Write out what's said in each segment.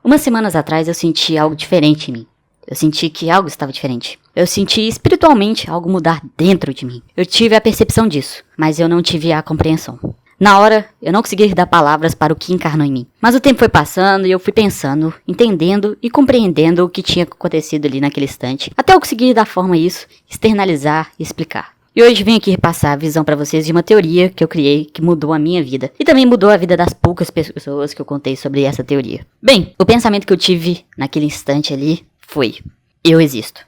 Umas semanas atrás eu senti algo diferente em mim. Eu senti que algo estava diferente. Eu senti espiritualmente algo mudar dentro de mim. Eu tive a percepção disso, mas eu não tive a compreensão. Na hora, eu não consegui dar palavras para o que encarnou em mim. Mas o tempo foi passando e eu fui pensando, entendendo e compreendendo o que tinha acontecido ali naquele instante, até eu conseguir dar forma a isso, externalizar e explicar. E hoje venho aqui repassar a visão para vocês de uma teoria que eu criei que mudou a minha vida. E também mudou a vida das poucas pessoas que eu contei sobre essa teoria. Bem, o pensamento que eu tive naquele instante ali foi: eu existo.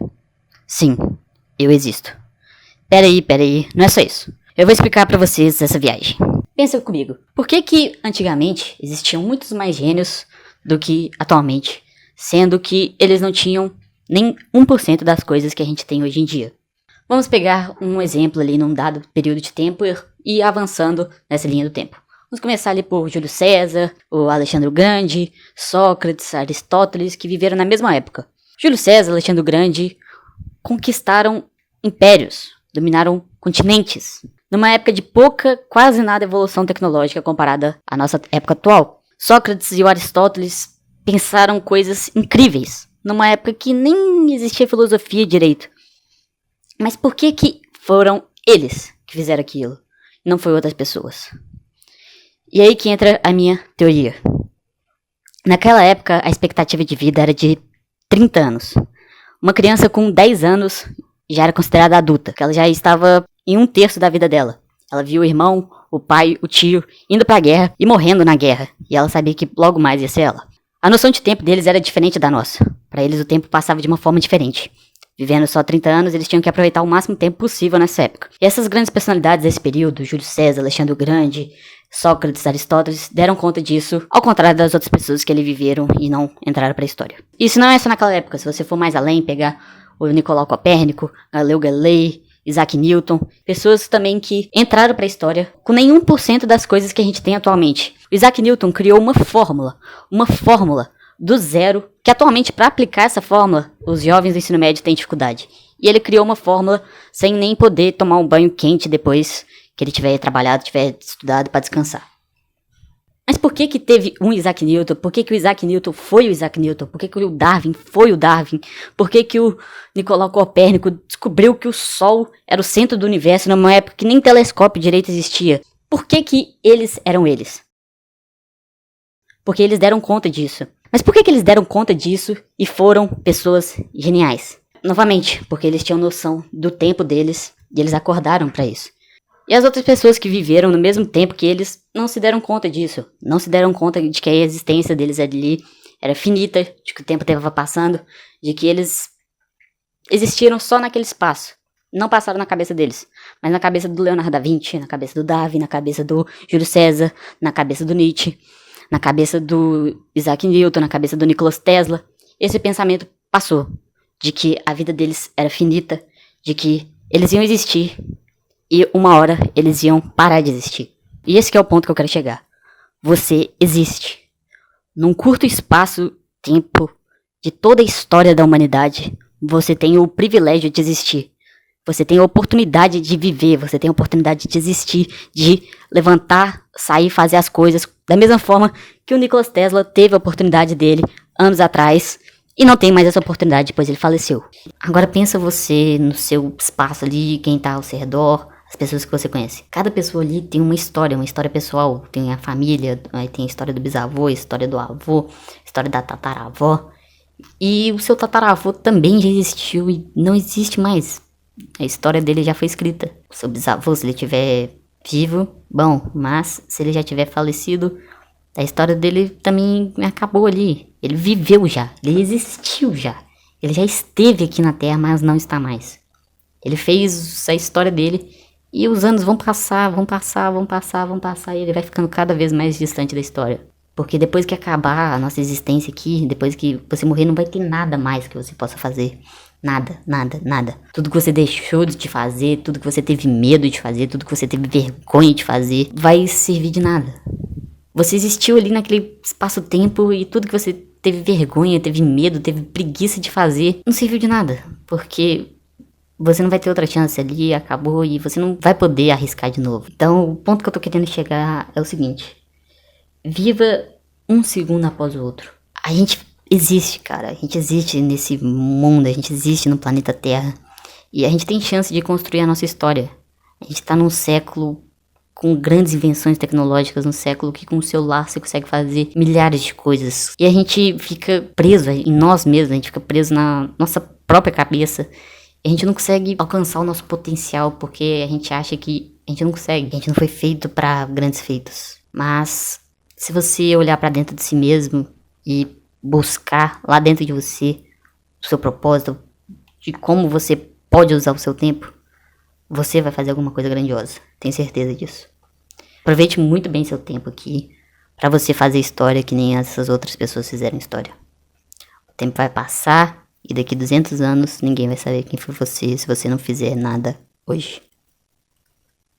Sim, eu existo. Peraí, não é só isso. Eu vou explicar pra vocês essa viagem. Pensa comigo, por que antigamente existiam muitos mais gênios do que atualmente, sendo que eles não tinham nem 1% das coisas que a gente tem hoje em dia? Vamos pegar um exemplo ali num dado período de tempo e ir avançando nessa linha do tempo. Vamos começar ali por Júlio César, o Alexandre o Grande, Sócrates, Aristóteles, que viveram na mesma época. Júlio César e Alexandre o Grande conquistaram impérios, dominaram continentes, numa época de pouca, quase nada evolução tecnológica comparada à nossa época atual. Sócrates e o Aristóteles pensaram coisas incríveis, numa época que nem existia filosofia direito. Mas por que foram eles que fizeram aquilo, e não foi outras pessoas? E aí que entra a minha teoria. Naquela época, a expectativa de vida era de 30 anos. Uma criança com 10 anos já era considerada adulta, porque ela já estava em 1/3 da vida dela. Ela viu o irmão, o pai, o tio indo pra guerra e morrendo na guerra, e ela sabia que logo mais ia ser ela. A noção de tempo deles era diferente da nossa. Para eles o tempo passava de uma forma diferente. Vivendo só 30 anos, eles tinham que aproveitar o máximo tempo possível nessa época. E essas grandes personalidades desse período, Júlio César, Alexandre o Grande, Sócrates, Aristóteles, deram conta disso, ao contrário das outras pessoas que ali viveram e não entraram pra história. Isso não é só naquela época. Se você for mais além, pegar o Nicolau Copérnico, Galileu Galilei, Isaac Newton, pessoas também que entraram pra história com nenhum por cento das coisas que a gente tem atualmente. O Isaac Newton criou uma fórmula do zero, que atualmente para aplicar essa fórmula, os jovens do ensino médio têm dificuldade. E ele criou uma fórmula sem nem poder tomar um banho quente depois que ele tiver trabalhado, tiver estudado para descansar. Mas por que teve um Isaac Newton? Por que o Isaac Newton foi o Isaac Newton? Por que o Darwin foi o Darwin? Por que o Nicolau Copérnico descobriu que o Sol era o centro do universo numa época que nem telescópio direito existia? Por que eles eram eles? Porque eles deram conta disso. Mas por que eles deram conta disso e foram pessoas geniais? Novamente, porque eles tinham noção do tempo deles e eles acordaram para isso. E as outras pessoas que viveram no mesmo tempo que eles não se deram conta disso. Não se deram conta de que a existência deles ali era finita, de que o tempo estava passando, de que eles existiram só naquele espaço. Não passaram na cabeça deles, mas na cabeça do Leonardo da Vinci, na cabeça do Darwin, na cabeça do Júlio César, na cabeça do Nietzsche, na cabeça do Isaac Newton, na cabeça do Nikola Tesla. Esse pensamento passou, de que a vida deles era finita, de que eles iam existir e uma hora eles iam parar de existir. E esse que é o ponto que eu quero chegar. Você existe. Num curto espaço-tempo de toda a história da humanidade, você tem o privilégio de existir. Você tem a oportunidade de viver, você tem a oportunidade de existir, de levantar, sair, fazer as coisas da mesma forma que o Nikola Tesla teve a oportunidade dele anos atrás e não tem mais essa oportunidade depois ele faleceu. Agora pensa você no seu espaço ali, quem tá ao seu redor, as pessoas que você conhece. Cada pessoa ali tem uma história pessoal, tem a família, aí tem a história do bisavô, a história do avô, a história da tataravó. E o seu tataravô também já existiu e não existe mais. A história dele já foi escrita. O seu bisavô, se ele estiver vivo, bom, mas se ele já tiver falecido, a história dele também acabou ali. Ele viveu já, ele existiu já. Ele já esteve aqui na Terra, mas não está mais. Ele fez a história dele e os anos vão passar e ele vai ficando cada vez mais distante da história. Porque depois que acabar a nossa existência aqui, depois que você morrer, não vai ter nada mais que você possa fazer. Nada. Tudo que você deixou de fazer, tudo que você teve medo de fazer, tudo que você teve vergonha de fazer, vai servir de nada. Você existiu ali naquele espaço-tempo e tudo que você teve vergonha, teve medo, teve preguiça de fazer, não serviu de nada. Porque você não vai ter outra chance ali, acabou e você não vai poder arriscar de novo. Então, o ponto que eu tô querendo chegar é o seguinte. Viva um segundo após o outro. A gente existe, cara. A gente existe nesse mundo, a gente existe no planeta Terra. E a gente tem chance de construir a nossa história. A gente tá num século com grandes invenções tecnológicas, num século que com o celular você consegue fazer milhares de coisas. E a gente fica preso em nós mesmos, a gente fica preso na nossa própria cabeça. E a gente não consegue alcançar o nosso potencial porque a gente acha que a gente não consegue. A gente não foi feito para grandes feitos. Mas se você olhar para dentro de si mesmo e buscar lá dentro de você o seu propósito, de como você pode usar o seu tempo, você vai fazer alguma coisa grandiosa. Tenho certeza disso. Aproveite muito bem seu tempo aqui para você fazer história que nem essas outras pessoas fizeram história. O tempo vai passar e daqui 200 anos ninguém vai saber quem foi você se você não fizer nada hoje.